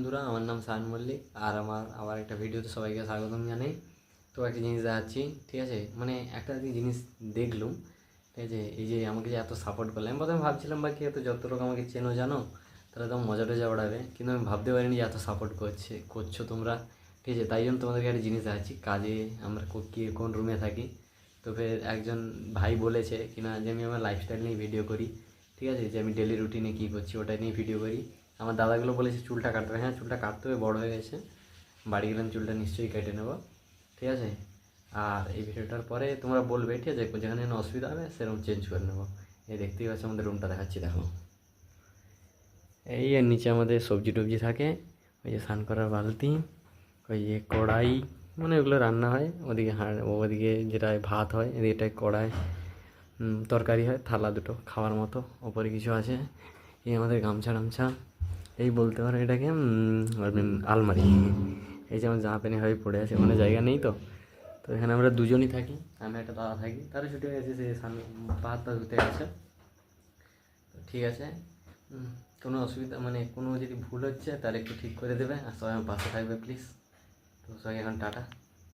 বন্ধুরা, আমার নাম সায়ন মল্লিক আর আমার আবার একটা ভিডিওতে সবাইকে স্বাগতম জানাই। তো একটা জিনিস দেখাচ্ছি, ঠিক আছে? মানে একটা জিনিস দেখলুম, ঠিক আছে? এই যে আমাকে যে এত সাপোর্ট করলে, আমি প্রথমে ভাবছিলাম বা কি এত যতটুকু আমাকে চেনো জানো তাহলে তো মজা টজা ওড়াবে, কিন্তু আমি ভাবতে পারিনি যে এত সাপোর্ট করছো তোমরা, ঠিক আছে? তাই জন্য তোমাদেরকে একটা জিনিস দেখাচ্ছি। কাজে আমরা কোন রুমে থাকি, তো ফের একজন ভাই বলেছে কিনা যে আমি আমার লাইফস্টাইল নিয়ে ভিডিও করি, ঠিক আছে? যে আমি ডেলি রুটিনে কী করছি ওটা নিয়ে ভিডিও করি। আমার দাদাগুলো বলেছে চুলটা কাটতে হবে। হ্যাঁ, চুলটা কাটতে হবে, বড়ো হয়ে গেছে। বাড়ি গেলাম চুলটা নিশ্চয়ই কেটে নেবো, ঠিক আছে? আর এই ভিডিওটার পরে তোমরা বলবে, ঠিক আছে? যেখানে যেন অসুবিধা হবে সেরকম চেঞ্জ করে নেবো। এই দেখতেই পাচ্ছ আমাদের রুমটা দেখাচ্ছি, দেখো। এই এর নিচে আমাদের সবজি টবজি থাকে, ওই যে স্নান করার বালতি, ওই যে কড়াই, মানে ওগুলো রান্না হয়। ওদিকে ওদিকে যেটা ভাত হয়, এদিকটায় কড়াই, তরকারি হয়, থালা দুটো খাওয়ার মতো, ওপরে কিছু আছে। এই আমাদের গামছা টামছা, এই বলতে পারো এটাকে আলমারি। এই যে আমার জামা প্যান্ট হয়ে পড়ে আছে, ওখানে জায়গা নেই তো। তো এখানে আমরা দুজনই থাকি, আমি একটা দাদা থাকি, তারা ছুটি হয়ে গেছে, সে পা ধুতে গেছে। তো ঠিক আছে, কোনো অসুবিধা মানে কোনো যদি ভুল হচ্ছে তাহলে একটু ঠিক করে দেবে, আর সবাই আমার পাশে থাকবে প্লিজ। তো সবাই এখন টাটা।